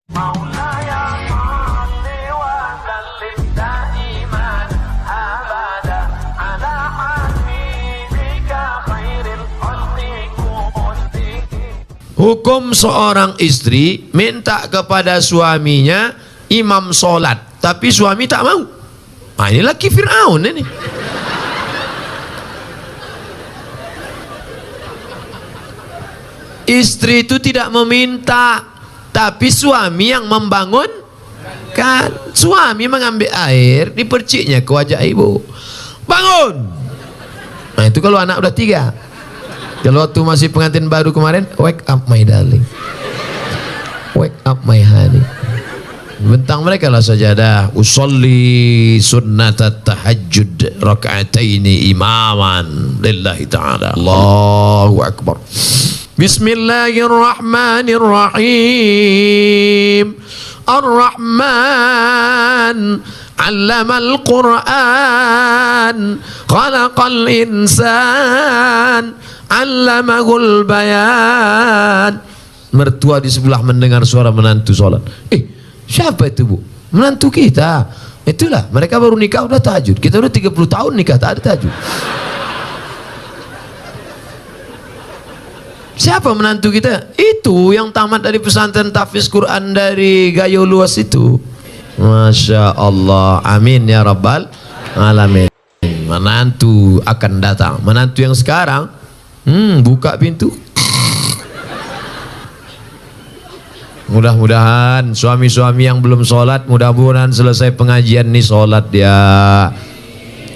Hukum seorang istri minta kepada suaminya imam sholat, tapi suami tak mau. Nah, ini laki Fir'aun ini. Istri itu tidak meminta, tapi suami yang membangun. Kan suami mengambil air di perciknya ke wajah ibu, bangun. Nah itu kalau anak udah 3. Kalau waktu masih pengantin baru kemarin, wake up my darling, wake up my honey. Bentang mereka lah sajadah. Usolli sunnatat tahajjud raka'ataini imaman lillahi ta'ala. Allahu akbar. Bismillahirrahmanirrahim. Ar-Rahman 'allamal Qur'an, khalaqal insan, 'allamahul bayan. Mertua di sebelah mendengar suara menantu sholat. Siapa itu, Bu? Menantu kita. Itulah, mereka baru nikah udah tahajud. Kita udah 30 tahun nikah tak ada tahajud. Siapa menantu kita? Itu yang tamat dari pesantren tahfiz Quran dari Gayo Luas itu. Masya Allah, amin ya rabbal alamin. Menantu akan datang. Menantu yang sekarang, buka pintu. Mudah-mudahan suami-suami yang belum sholat, mudah-mudahan selesai pengajian nih sholat dia.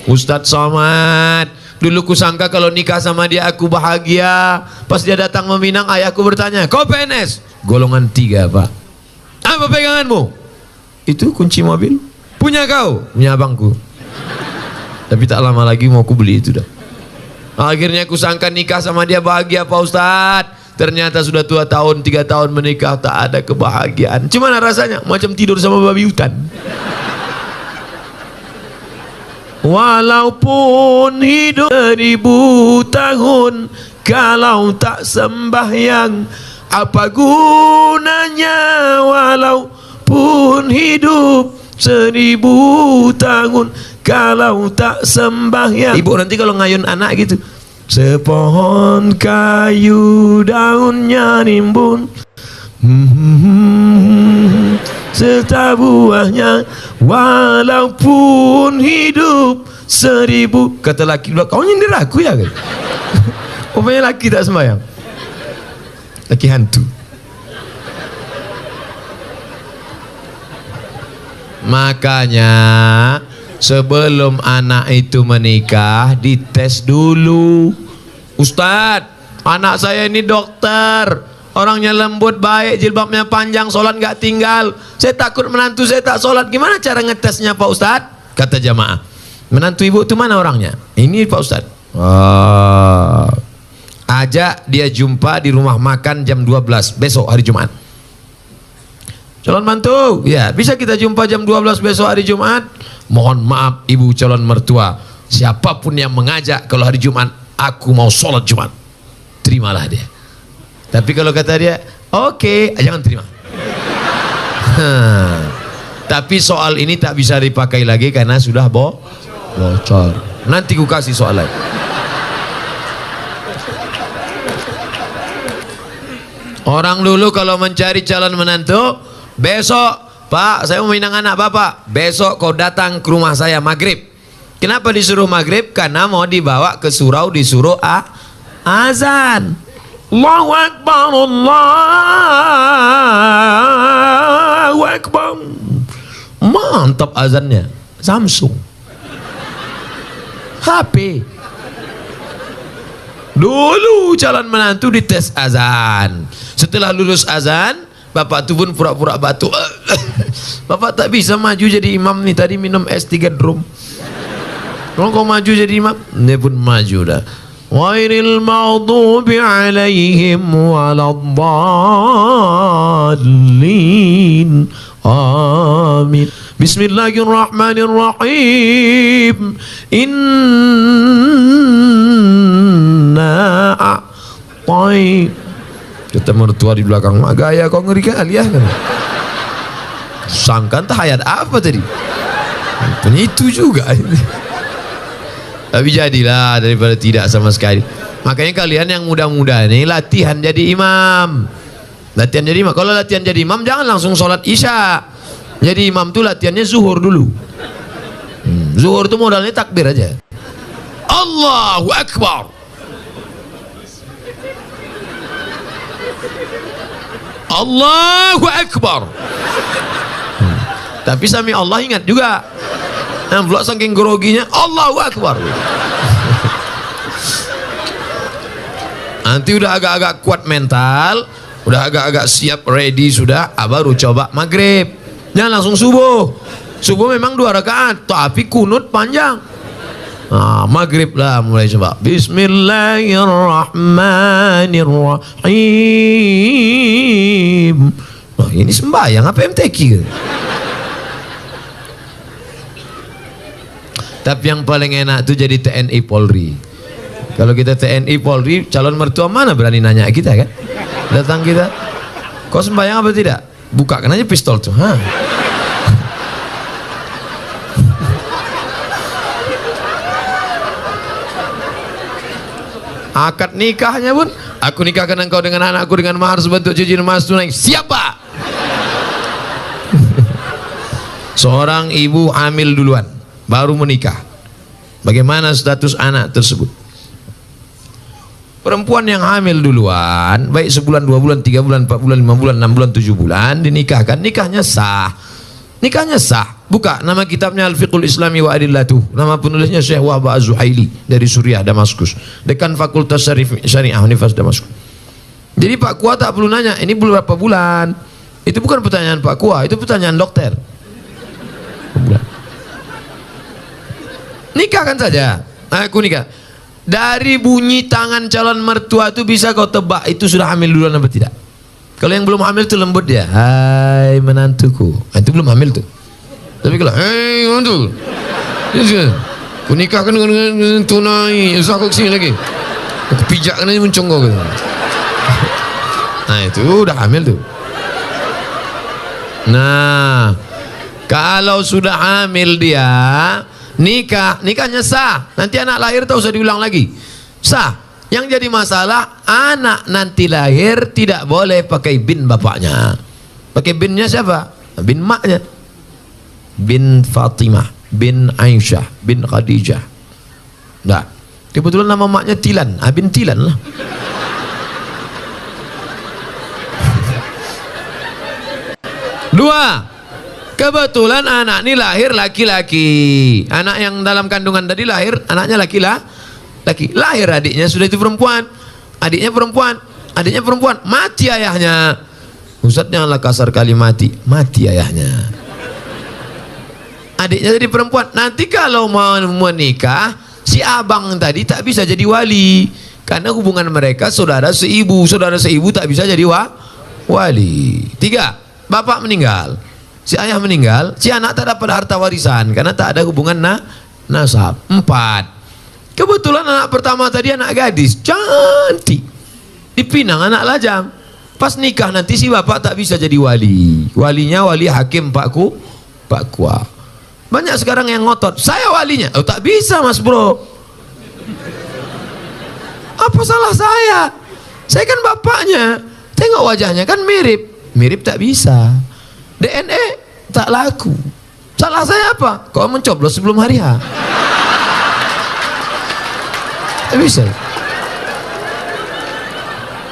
Ustadz Somad, dulu kusangka kalau nikah sama dia aku bahagia. Pas dia datang meminang, ayahku bertanya, kau PNS? Golongan 3, Pak. Apa peganganmu? Itu kunci mobil. Punya kau? Punya abangku. Tapi tak lama lagi mau aku beli itu dah. Akhirnya kusangka nikah sama dia bahagia, Pak Ustadz. Ternyata sudah 2 tahun, 3 tahun menikah, tak ada kebahagiaan. Gimana rasanya? Macam tidur sama babi hutan. Walaupun hidup 1000 tahun, kalau tak sembahyang, apa gunanya? Walaupun hidup 1000 tahun, kalau tak sembahyang. Ibu nanti kalau ngayun anak gitu, sepohon kayu daunnya rimbun, serta buahnya, walaupun hidup 1000. Kata laki, kau nyindir aku ya? Rupanya laki tak sembahyang, laki hantu. Makanya sebelum anak itu menikah dites dulu. Ustadz, anak saya ini dokter, orangnya lembut, baik, jilbabnya panjang, sholat nggak tinggal. Saya takut menantu saya tak sholat. Gimana cara ngetesnya Pak Ustadz? Kata jamaah, menantu ibu itu mana orangnya? Ini Pak Ustadz. Ajak dia jumpa di rumah makan jam 12 besok hari Jumat. Calon mantu, ya bisa kita jumpa jam 12 besok hari Jumat. Mohon maaf ibu calon mertua, siapapun yang mengajak kalau hari Jumat, aku mau sholat Jumat, terimalah dia. Tapi kalau kata dia, oke, jangan terima. Tapi soal ini tak bisa dipakai lagi karena sudah bocor. Nanti ku kasih soal lain. Orang dulu kalau mencari calon menantu, besok Pak, saya mau minang anak Bapak. Besok kau datang ke rumah saya maghrib. Kenapa disuruh maghrib? Karena mau dibawa ke surau, disuruh azan. Allahu Akbar, Allahu Akbar. Mantap azannya. Samsung, HP. Dulu calon menantu dites azan. Setelah lulus azan, bapak tu pun pura-pura batuk. Bapak tak bisa maju jadi imam nih, tadi minum es 3 drum. Kalau kau maju jadi imam, dia pun maju dah. Ghairil maghdubi alaihim waladdallin. Amin. Bismillahirrahmanirrahim. Inna a'tai. Kata mertua di belakang, mak gaya kau ngeri kali ya kan? Sangka entah ayat apa tadi. Rupanya itu juga. Tapi jadilah daripada tidak sama sekali. Makanya kalian yang muda-muda ini latihan jadi imam. Latihan jadi imam. Kalau latihan jadi imam jangan langsung sholat isya. Jadi imam tuh latihannya zuhur dulu. Zuhur tuh modalnya takbir aja. Allahu Akbar. Allahu Akbar. Tapi sami Allah ingat juga. Yang pula saking groginya Allahu Akbar. Nanti udah agak-agak kuat mental, udah agak-agak siap ready sudah, baru coba maghrib. Jangan langsung subuh. Subuh memang 2 rakaat, tapi kunut panjang. Nah, maghrib lah mulai coba. Bismillahirrahmanirrahim. Nah, ini sembahyang apa MTQ? Tapi yang paling enak tuh jadi TNI Polri. Kalau kita TNI Polri, calon mertua mana berani nanya kita kan? Datang kita, kau sembahyang apa tidak? Bukakan aja pistol tuh. Akad nikahnya pun, aku nikahkan engkau dengan anakku dengan mahar sebentuk cincin emas tunai. Siapa? Seorang ibu hamil duluan, baru menikah. Bagaimana status anak tersebut? Perempuan yang hamil duluan, baik sebulan, 2 bulan, 3 bulan, 4 bulan, 5 bulan, 6 bulan, 7 bulan, dinikahkan, nikahnya sah. Nikahnya sah. Buka nama kitabnya Al-Fiqhul Islami wa Adillatuh. Nama penulisnya Syekh Wahba Az-Zuhaili dari Suriah, Damaskus. Dekan Fakultas Syariah Universitas Damaskus. Jadi Pak Kua tak perlu nanya, ini berapa bulan? Itu bukan pertanyaan Pak Kua, itu pertanyaan dokter. Nikahkan saja. Aku nikah. Dari bunyi tangan calon mertua itu bisa kau tebak itu sudah hamil duluan apa tidak. Kalau yang belum hamil itu lembut dia. Hai menantuku. Itu belum hamil tuh. Tapi kalau hei menantu, aku nikahkan dengan tunai. Usah aku kesini lagi. Aku pijakkan aja muncung kau gitu. Nah itu udah hamil tuh. Nah kalau sudah hamil dia, nikahnya sah. Nanti anak lahir tak usah diulang lagi, sah. Yang jadi masalah anak nanti lahir tidak boleh pakai bin bapaknya. Pakai binnya siapa? Bin maknya. Bin Fatimah, bin Aisyah, bin Khadijah. Nah, kebetulan nama maknya Tilan, bin Tilan lah. Dua, kebetulan anak ini lahir laki-laki. Anak yang dalam kandungan tadi lahir, anaknya laki-laki. Lahir adiknya sudah itu perempuan. Adiknya perempuan. Mati ayahnya. Ustaz janganlah kasar kali mati ayahnya. Adiknya jadi perempuan. Nanti kalau mau menikah, si abang tadi tak bisa jadi wali. Karena hubungan mereka saudara seibu tak bisa jadi wali. Tiga, bapak meninggal. Si ayah meninggal, si anak tak dapat harta warisan karena tak ada hubungan nasab. 4. Kebetulan anak pertama tadi anak gadis, cantik. Dipinang anak lajang. Pas nikah nanti si bapak tak bisa jadi wali. Walinya wali hakim Pak Kua. Banyak sekarang yang ngotot, saya walinya. Oh tak bisa mas bro. Apa salah saya? Saya kan bapaknya. Tengok wajahnya kan mirip tak bisa. DNA tak laku. Salah saya apa? Kau mencoblos sebelum hari H. Tak bisa.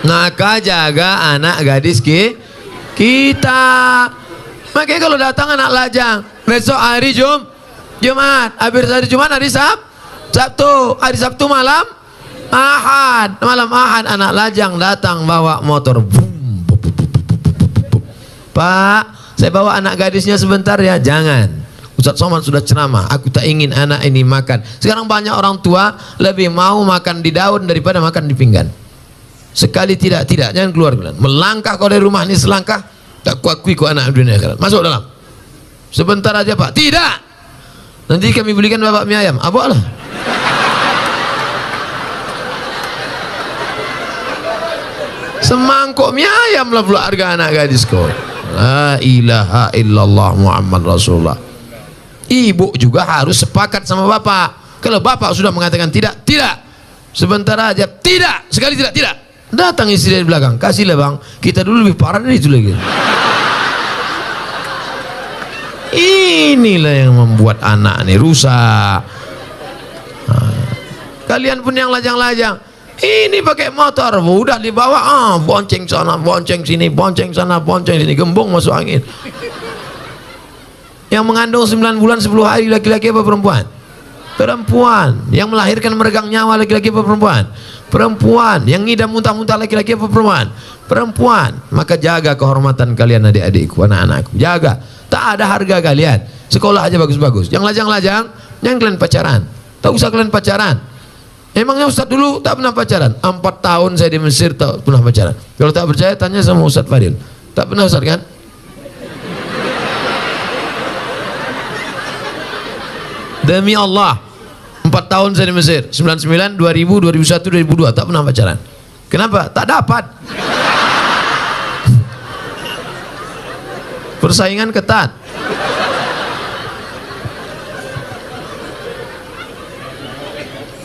Maka jaga anak gadis kita. Makanya kalau datang anak lajang, besok hari Jumat, habis hari Jumat hari Sabtu, hari Sabtu malam Ahad anak lajang datang bawa motor. Pak, saya bawa anak gadisnya sebentar ya. Jangan, Ustaz Somad sudah ceramah, aku tak ingin anak ini makan. Sekarang banyak orang tua lebih mau makan di daun daripada makan di pinggan. Sekali tidak, jangan keluar. Melangkah kau dari rumah ini selangkah, tak kuakui kau anak dunia akhirat. Masuk dalam. Sebentar aja Pak. Tidak. Nanti kami belikan bapak mie ayam. Apa lah? Semangkuk mie ayam lah pula harga anak gadis kau. La ilaha illallah Muhammad Rasulullah. Ibu juga harus sepakat sama bapak. Kalau bapak sudah mengatakan tidak, tidak, sebentar aja, tidak, sekali tidak, tidak, datang istri dari belakang, kasihlah bang, kita dulu lebih parah dari itu lagi. Inilah yang membuat anak ini rusak. Kalian pun yang lajang-lajang, ini pakai motor, udah dibawa, bonceng sana, bonceng sini, bonceng sana, bonceng sini, gembong masuk angin. Yang mengandung 9 bulan 10 hari laki-laki apa perempuan? Perempuan. Yang melahirkan meregang nyawa laki-laki apa perempuan? Perempuan. Yang ngidam muntah-muntah laki-laki apa perempuan? Perempuan. Maka jaga kehormatan kalian adik-adikku, anak-anakku, jaga. Tak ada harga kalian. Sekolah aja bagus-bagus. Yang lajang-lajang, jangan kalian pacaran. Tak usah kalian pacaran. Emangnya Ustaz dulu tak pernah pacaran? 4 tahun saya di Mesir tak pernah pacaran. Kalau tak percaya tanya sama Ustaz Fadil. Tak pernah Ustaz kan? Demi Allah, 4 tahun saya di Mesir, 99, 2000, 2001, 2002 tak pernah pacaran. Kenapa? Tak dapat. Persaingan ketat.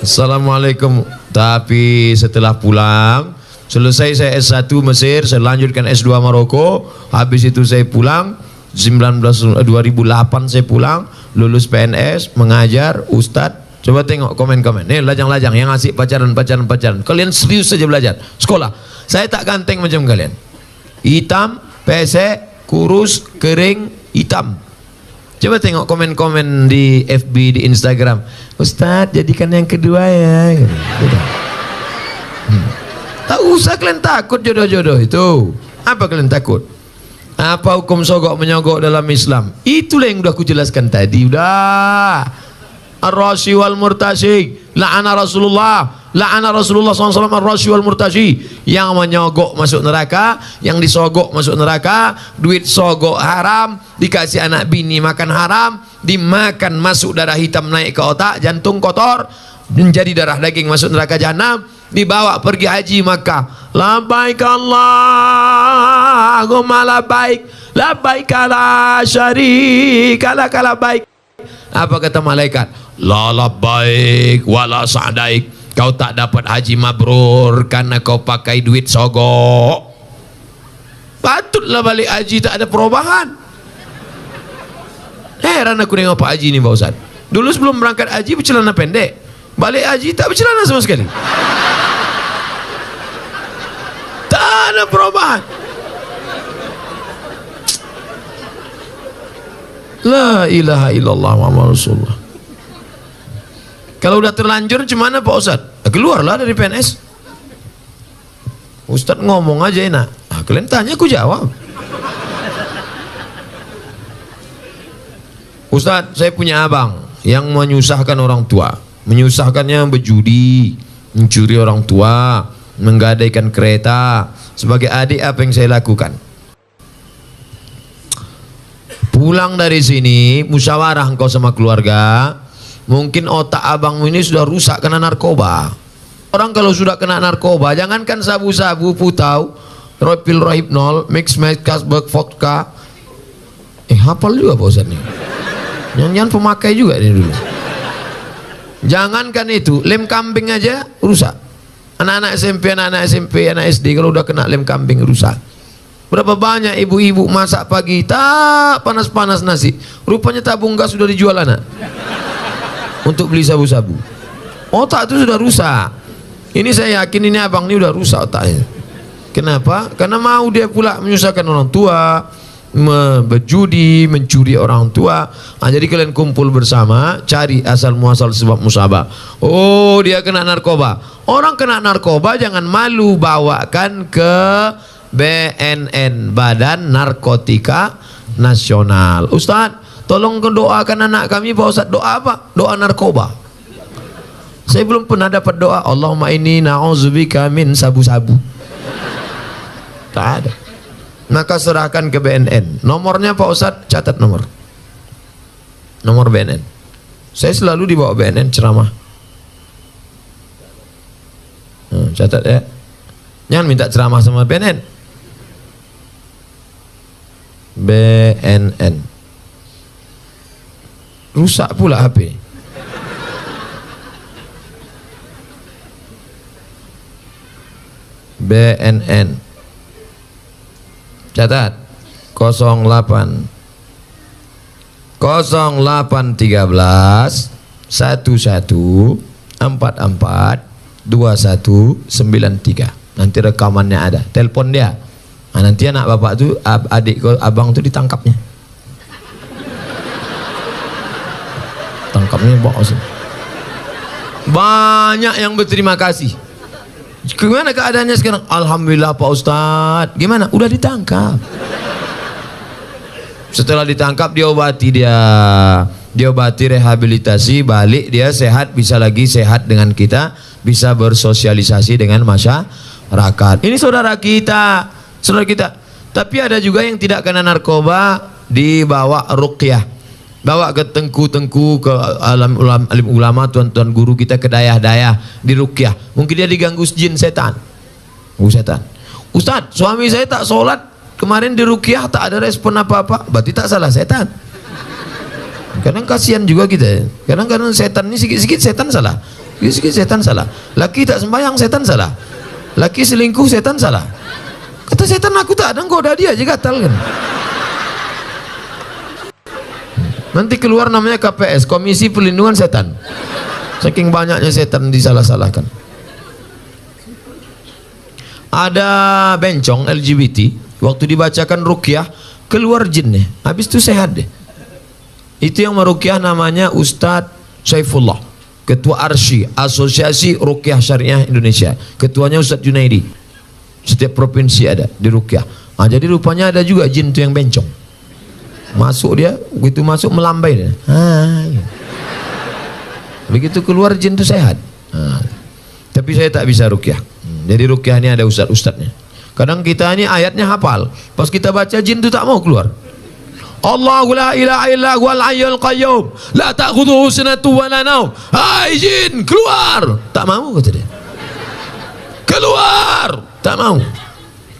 Assalamualaikum. Tapi setelah pulang, selesai saya S1 Mesir, saya lanjutkan S2 Maroko. Habis itu saya pulang 2008 saya pulang, lulus PNS, mengajar, ustadz. Coba tengok komen-komen. Nih lajang-lajang yang asik pacaran. Kalian serius saja belajar. Sekolah. Saya tak ganteng macam kalian. Hitam, pesek, kurus, kering, hitam. Coba tengok komen-komen di FB, di Instagram. Ustadz, jadikan yang kedua ya. Tak usah kalian takut jodoh-jodoh itu. Apa kalian takut? Apa hukum sogok menyogok dalam Islam? Itulah yang sudah aku jelaskan tadi. Udah. Ar-rashi wal murtashi. La'ana Rasulullah SAW ar-rashi wal murtashi. Yang menyogok masuk neraka, yang disogok masuk neraka. Duit sogok haram, dikasih anak bini makan haram, dimakan masuk darah hitam naik ke otak, jantung kotor, menjadi darah daging masuk neraka jahanam. Dibawa pergi haji Makkah. Labbaik Allahumma labbaik, labbaik la syarika lak labbaik. Apa kata malaikat? La labbaik wala sa'daik. Kau tak dapat haji mabrur karena kau pakai duit sogok. Patutlah balik haji tak ada perubahan. Heran aku dengan Pak Haji ini Pak Ustaz. Dulu sebelum berangkat haji bercelana pendek, balik haji tak bercelana sama sekali. Tak ada perubahan. La ilaha illallah Muhammad Rasulullah. Kalau udah terlanjur gimana Pak Ustaz? Keluarlah dari PNS. Ustaz ngomong aja enak. Kalian tanya aku jawab. Ustaz, saya punya abang yang menyusahkan orang tua. Menyusahkannya berjudi, mencuri orang tua, menggadaikan kereta. Sebagai adik apa yang saya lakukan? Pulang dari sini, musyawarah engkau sama keluarga. Mungkin otak abangmu ini sudah rusak kena narkoba. Orang kalau sudah kena narkoba, jangankan sabu-sabu, putau, pil rohypnol, mix kasbek, vodka. Hafal juga Pak Ustaz nih. Jangan pemakai juga ini dulu. Jangankan itu, lem kambing aja rusak. Anak-anak SMP, anak SD kalau udah kena lem kambing rusak. Berapa banyak ibu-ibu masak pagi tak panas-panas nasi, rupanya tabung gas sudah dijual anak untuk beli sabu-sabu. Otak itu sudah rusak. Ini saya yakin ini abang ini udah rusak otaknya. Kenapa? Karena mau dia pula menyusahkan orang tua, berjudi, mencuri orang tua. Jadi kalian kumpul bersama, cari asal muasal sebab musabah. Oh, dia kena narkoba. Orang kena narkoba jangan malu, bawakan ke BNN, Badan Narkotika Nasional. Ustaz, tolong doakan anak kami. Pak Ustaz, doa apa? Doa narkoba. Saya belum pernah dapat doa Allahumma inni na'udzubika min sabu-sabu. Tak ada. Maka serahkan ke BNN. Nomornya Pak Ustaz, catat nomor BNN. Saya selalu dibawa BNN ceramah. Catat ya. Jangan minta ceramah sama BNN. BNN. Rusak pula HP. BNN. Catat 08 0813 11 44 2193. Nanti rekamannya ada. Telepon dia. Nah, nanti anak bapak tuh, adik abang tuh ditangkapnya. Tangkapnya bos. Banyak yang berterima kasih. Gimana keadaannya sekarang? Alhamdulillah Pak Ustadz. Gimana? Udah ditangkap. Setelah ditangkap diobati dia. Diobati, rehabilitasi, balik dia sehat, bisa lagi sehat dengan kita, bisa bersosialisasi dengan masyarakat. Ini saudara kita, saudara kita. Tapi ada juga yang tidak kena narkoba, dibawa ruqyah, bawa ke tengku-tengku, ke alim ulama, tuan-tuan guru kita, ke dayah-dayah, di ruqyah. Mungkin dia diganggu jin setan. Setan. Ustaz, suami saya tak sholat, kemarin di ruqyah tak ada respon apa-apa, berarti tak salah setan. Kadang kasihan juga kita. Kadang-kadang setan ini sikit-sikit setan salah. Sikit-sikit setan salah. Laki tak sembahyang setan salah. Laki selingkuh setan salah. Kata setan, aku tak ada, goda dia aja gatal kan. Nanti keluar namanya KPS, Komisi Perlindungan Setan. Saking banyaknya setan disalah-salahkan. Ada bencong LGBT, waktu dibacakan ruqyah keluar jinnya, habis itu sehat deh. Itu yang meruqyah namanya Ustadz Saifullah, Ketua Arsy, Asosiasi Ruqyah Syariah Indonesia. Ketuanya Ustadz Junaidi. Setiap provinsi ada di ruqyah. Nah, jadi rupanya ada juga jin itu yang bencong. Masuk dia, begitu masuk melambai dia. Begitu keluar jin itu sehat. Tapi saya tak bisa ruqyah. Jadi ruqyah ini ada ustadz-ustadznya. Kadang kita ini ayatnya hafal, pas kita baca jin itu tak mau keluar. Allahu la ilaha illa huwal hayyul qayyum la ta'khudhuhu sinatun wa la naum. Hai jin, keluar. Tak mau kata dia. Keluar. Tak mau.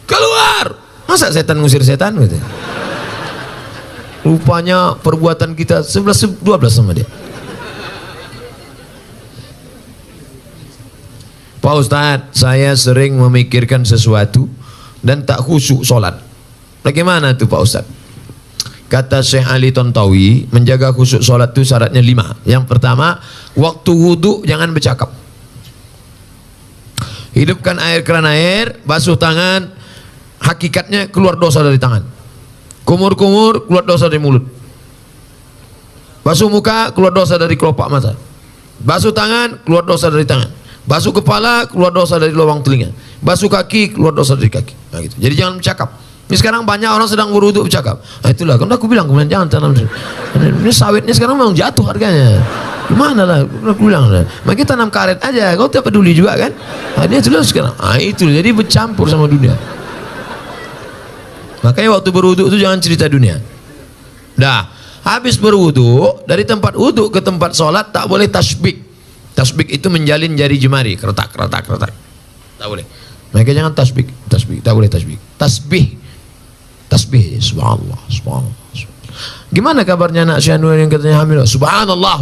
Keluar. Masa setan ngusir setan gitu. Rupanya perbuatan kita 11-12 sama dia. Pak Ustadz, saya sering memikirkan sesuatu dan tak khusyuk sholat. Bagaimana itu Pak Ustadz? Kata Syekh Ali Tontawi, menjaga khusyuk sholat itu syaratnya 5. Yang pertama, waktu wudhu jangan bercakap. Hidupkan keran air, basuh tangan, hakikatnya keluar dosa dari tangan. Kumur-kumur, keluar dosa dari mulut. Basuh muka, keluar dosa dari kelopak mata. Basuh tangan, keluar dosa dari tangan. Basuh kepala, keluar dosa dari lubang telinga. Basuh kaki, keluar dosa dari kaki. Nah, gitu. Jadi jangan bercakap. Ini sekarang banyak orang sedang berwudu bercakap. Nah, itulah, kan aku bilang kemudian jangan tanam. Ini sawitnya sekarang memang jatuh harganya. Gimana lah, aku bilang lah. Maka tanam karet aja, kau tak peduli juga kan? Nah, dia itulah sekarang. Nah, itu jadi bercampur sama dunia. Makanya waktu berwudu itu jangan cerita dunia. Dah, habis berwudu, dari tempat wudu ke tempat sholat tak boleh tasbih. Tasbih itu menjalin jari jemari, keretak. Tak boleh. Maka jangan tasbih, tak boleh tasbih. Tasbih, subhanallah. Gimana kabarnya anak Syanur yang katanya hamil? Subhanallah.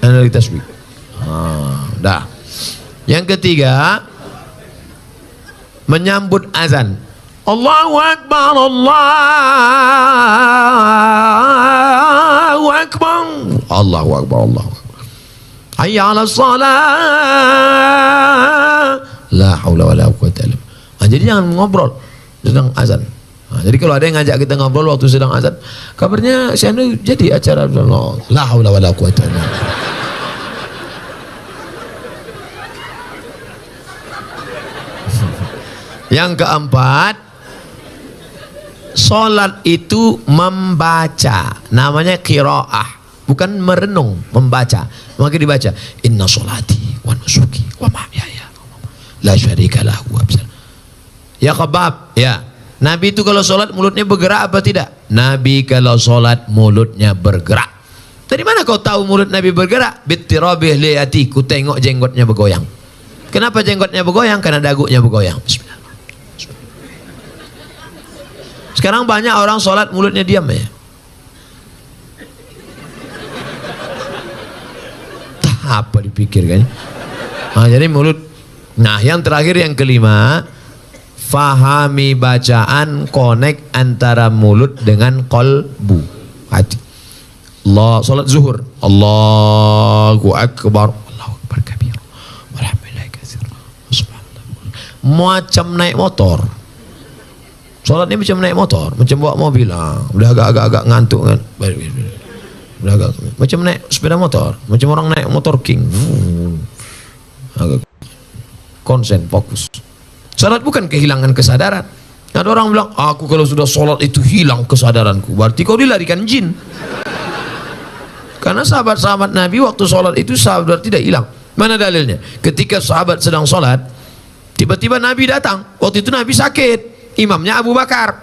Dari tasbih. Dah. Yang ketiga, menyambut azan. Allahu Akbar, Allahu Akbar, Allahu Akbar, Allahu Akbar. Hayya 'alas shalah. La haula wala quwwata illa billah. Nah, jadi jangan ngobrol sedang azan. Nah, jadi kalau ada yang ngajak kita ngobrol waktu sedang azan, kabarnya saya jadi acara la haula wala quwwata illa billah. Yang keempat, sholat itu membaca, namanya qiraah, bukan merenung, membaca. Maka dibaca, inna sholati wa nusuki wa mahyaya la syarika lahu. Ya khabab, ya. Nabi itu kalau sholat mulutnya bergerak apa tidak? Nabi kalau sholat mulutnya bergerak. Dari mana kau tahu mulut Nabi bergerak? Bittirabih liyati, ku tengok jenggotnya bergoyang. Kenapa jenggotnya bergoyang? Karena dagunya bergoyang. Bismillah. Sekarang banyak orang sholat mulutnya diam ya. Apa dipikirkan? Nah, jadi mulut. Nah, yang terakhir yang kelima, fahami bacaan, connect antara mulut dengan qalbu, hati. Allah, salat zuhur, Allahu akbar, Allahu akbar kabir, walhamdulillah katsir, subhanallah. Macam naik motor. Salat ini macam naik motor, macam bawa mobil. Udah agak-agak ngantuk kan. Udah agak macam naik sepeda motor, macam orang naik motor king. Agak konsen, fokus. Salat bukan kehilangan kesadaran. Ada orang bilang, aku kalau sudah salat itu hilang kesadaranku. Berarti kau dilarikan jin. Karena sahabat-sahabat Nabi waktu salat itu sahabat tidak hilang. Mana dalilnya? Ketika sahabat sedang salat, tiba-tiba Nabi datang. Waktu itu Nabi sakit, imamnya Abu Bakar.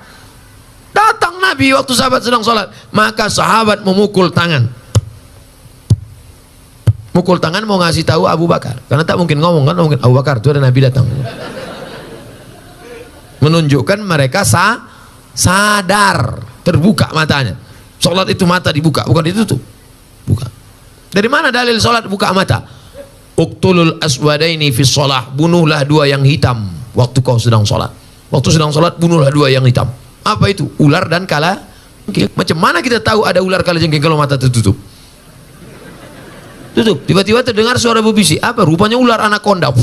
Datang Nabi waktu sahabat sedang salat, maka sahabat memukul tangan. Mukul tangan mau ngasih tahu Abu Bakar, karena tak mungkin ngomong kan, mungkin Abu Bakar itu ada Nabi datang. Menunjukkan mereka sadar, terbuka matanya. Salat itu mata dibuka, bukan ditutup. Buka. Dari mana dalil salat buka mata? Uqtulul aswadaini fi shalah, bunuhlah dua yang hitam waktu kau sedang salat. Waktu sedang salat bunuhlah dua yang hitam. Apa itu? Ular dan kala jengking. Macam mana kita tahu ada ular kala jengking kalau mata tertutup? Tutup, tiba-tiba terdengar suara berbisik. Apa? Rupanya ular anaconda.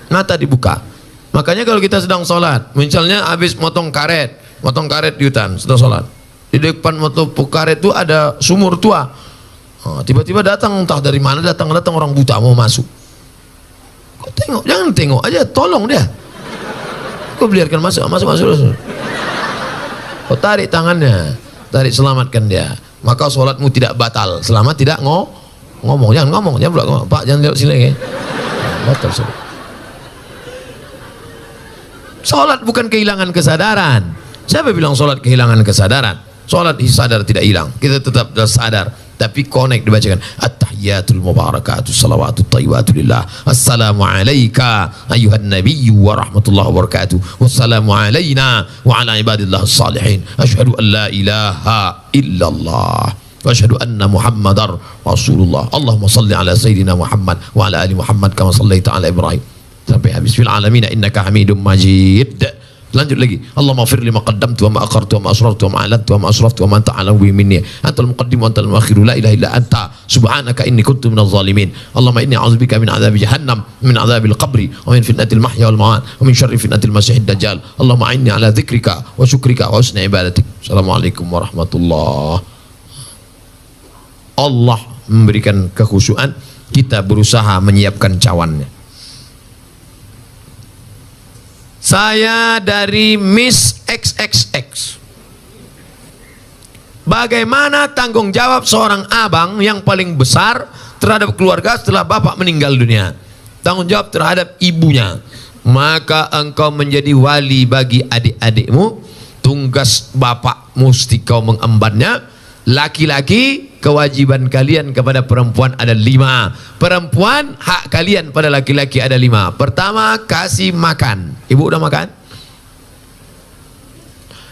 Mata dibuka. Makanya kalau kita sedang sholat, misalnya habis motong karet di hutan, sedang sholat, di depan motong karet itu ada sumur tua. Tiba-tiba datang, entah dari mana datang orang buta mau masuk. Kau tengok, jangan tengok aja, tolong dia. Kau biarkan masuk. Kau tarik tangannya, tarik, selamatkan dia. Maka sholatmu tidak batal selama tidak ngomong. Jangan ngomong, jangan pula ngomong. Pak, jangan lewat sini lagi. Batal sholat. Sholat bukan kehilangan kesadaran. Siapa bilang sholat kehilangan kesadaran? Sholat sadar tidak hilang, kita tetap sadar, tapi connect dibacakan at-tahiyatul mubarakatuh salawatut thayyibatu lillah, assalamu alayka ayuhan nabiyyu wa rahmatullahi wa barakatuh, wassalamu alayna wa ala ibadillah salihin, asyhadu an la ilaha illallah wa asyhadu anna muhammadar rasulullah, Allahumma salli ala sayyidina Muhammad wa ala ali Muhammad kama sallaita ala Ibrahim sampai habis. Fil alamin innaka hamidum majid. Lanjut lagi, Allahumma fir lima qaddamtu wa ma akhartu wa ma asrartu wa ma alantu wa ma asraftu wa ma anta a'lamu bihi minni, antal muqaddim wa antal muakhir, la ilaha illa anta subhanaka inni kuntu minadh zalimin. Allahumma inni a'udzubika min adzabi jahannam, min adzabil qabri, wa min fitnatil mahya wal mamat, wa min syarri fitnatil masiihid dajjal. Allahumma inni ala dzikrika wa syukrika wa husni ibadatik. Assalamualaikum warahmatullahi. Allah memberikan kekhusyuan, kita berusaha menyiapkan cawannya. Saya dari Miss XXX. Bagaimana tanggung jawab seorang abang yang paling besar terhadap keluarga setelah bapak meninggal dunia? Tanggung jawab terhadap ibunya. Maka engkau menjadi wali bagi adik-adikmu. Tugas bapak mesti kau mengembannya. Laki-laki, kewajiban kalian kepada perempuan ada 5. Perempuan, hak kalian pada laki-laki ada 5. Pertama, kasih makan. Ibu udah makan?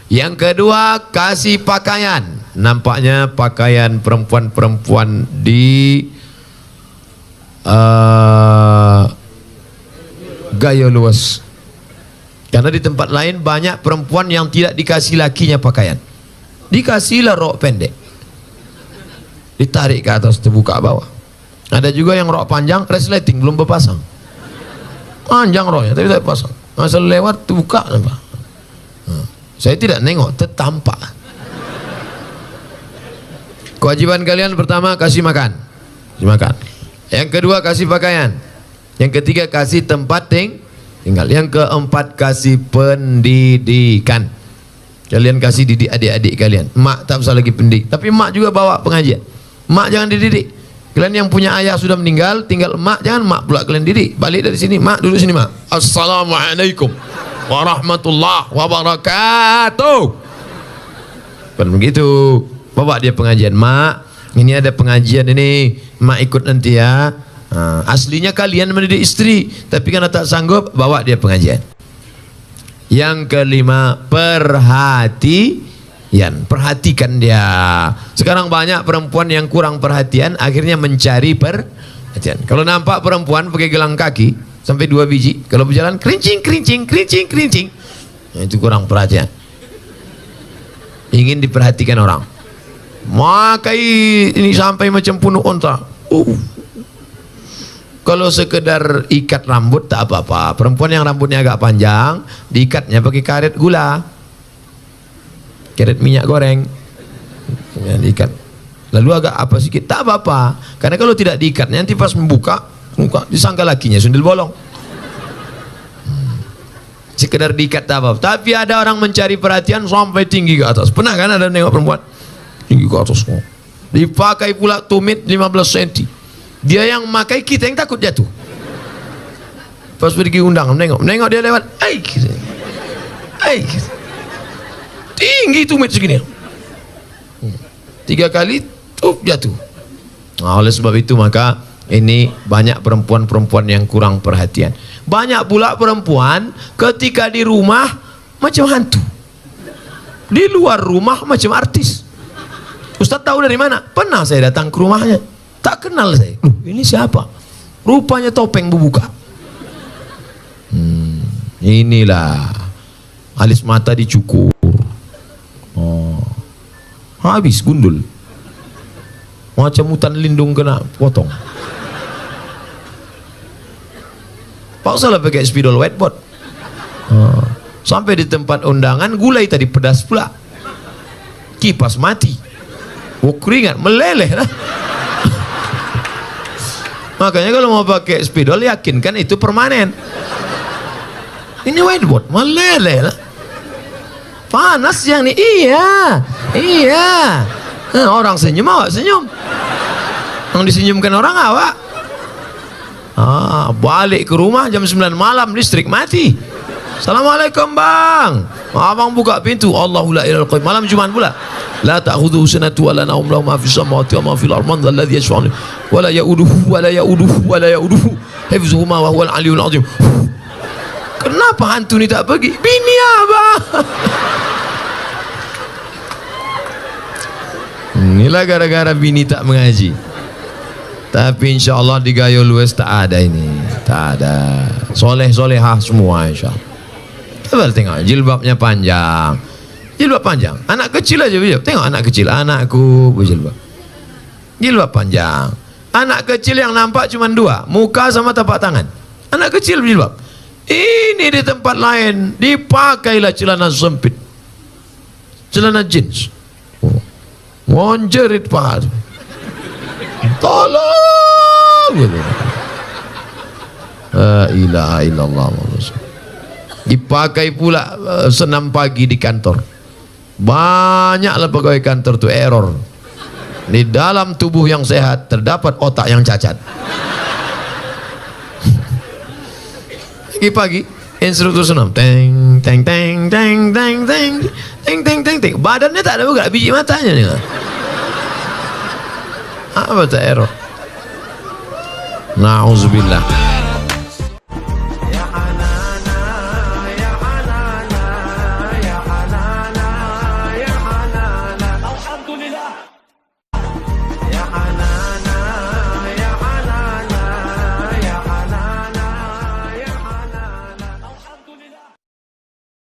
Yang kedua, kasih pakaian. Nampaknya pakaian perempuan-perempuan di gaya luas. Karena di tempat lain banyak perempuan yang tidak dikasih lakinya pakaian. Dikasihlah rok pendek, ditarik ke atas, terbuka bawah. Ada juga yang rok panjang resleting, belum berpasang. Panjang roknya tapi tidak pasang. Masa lewat terbuka nampak. Saya tidak nengok, tertampak. Kewajiban kalian pertama kasih makan. Yang kedua kasih pakaian. Yang ketiga kasih tempat tinggal. Yang keempat kasih pendidikan. Kalian kasih didik adik-adik kalian. Mak tak usah lagi pendidik, tapi mak juga bawa pengajian. Mak jangan dididik. Kalian yang punya ayah sudah meninggal, tinggal mak, jangan mak pula kalian didik. Balik dari sini, mak duduk sini mak. Assalamualaikum warahmatullahi wabarakatuh. Kan begitu. Bawa dia pengajian. Mak, Ini ada pengajian ini, mak ikut nanti ya. Aslinya kalian mendidik istri, tapi karena tak sanggup, bawa dia pengajian. Yang kelima, perhatikan dia. Sekarang banyak perempuan yang kurang perhatian, akhirnya mencari perhatian. Kalau nampak perempuan pakai gelang kaki sampai 2 biji, kalau berjalan kerincing, nah, itu kurang perhatian. Ingin diperhatikan orang. Makai ini sampai macam punuk onta. Kalau sekedar ikat rambut tak apa-apa. Perempuan yang rambutnya agak panjang, diikatnya pakai karet gula, karet minyak goreng, diikat. Lalu agak apa sedikit, tak apa-apa. Karena kalau tidak diikatnya, nanti pas membuka muka disangka lakinya sundel bolong. Sekedar diikat tak apa-apa. Tapi ada orang mencari perhatian sampai tinggi ke atas. Pernah kan ada nengok perempuan tinggi ke atas, dipakai pula tumit 15 cm. Dia yang makai, kita yang takut jatuh. Pas pergi undang, nengok dia lewat, tinggi tumit segini, 3 kali jatuh. Nah, oleh sebab itu maka ini banyak perempuan-perempuan yang kurang perhatian. Banyak pula perempuan ketika di rumah macam hantu, di luar rumah macam artis. Ustaz tahu dari mana? Pernah saya datang ke rumahnya, tak kenal saya. Ini siapa? Rupanya topeng berbuka. Inilah alis mata dicukur. Habis gundul. Macam hutan lindung kena potong. Pak salah pakai spidol whiteboard. Sampai di tempat undangan gulai tadi pedas pula. Kipas mati. Keringat meleleh lah. Makanya kalau mau pakai spidol, yakinkan itu permanen. Ini whiteboard meleleh lah. Panas yang nih. Iya. Orang senyum, awak senyum. Yang disenyumkan orang awak. Balik ke rumah jam 9 malam, listrik mati. Assalamualaikum bang. Abang buka pintu, Allahu la ilaha illallah. Malam Jumat pula. La ta'khudhuhu sinatun wa la nawm, lahu ma fis samawati wa ma fil ardi, man dhal ladzi yashfa'u wa la ya'uduhu hifdzuhuma wa huwal aliyyul azim. Kenapa hantu ni tak pergi? Bini abang. Inilah gara-gara bini tak mengaji. Tapi insyaallah di Gayo Lues tak ada ini, tak ada. Soleh-solehah semua insyaallah. Coba tengok jilbabnya panjang. Jilbab panjang, anak kecil aja berjilbab. Tengok anak kecil, anakku berjilbab, jilbab panjang. Anak kecil yang nampak cuma 2, muka sama tapak tangan. Anak kecil berjilbab. Ini di tempat lain dipakailah celana sempit, celana jeans, monjerit paha. Tolong. La ilaha illallah. Dipakai pula senam pagi di kantor. Banyaklah pegawai kantor tu error. Di dalam tubuh yang sehat terdapat otak yang cacat. Pagi-pagi instruktur senam, teng teng teng teng teng teng teng teng teng teng. Badannya tak ada bergerak, biji matanya nih. Apa tak error? Nauzubillah.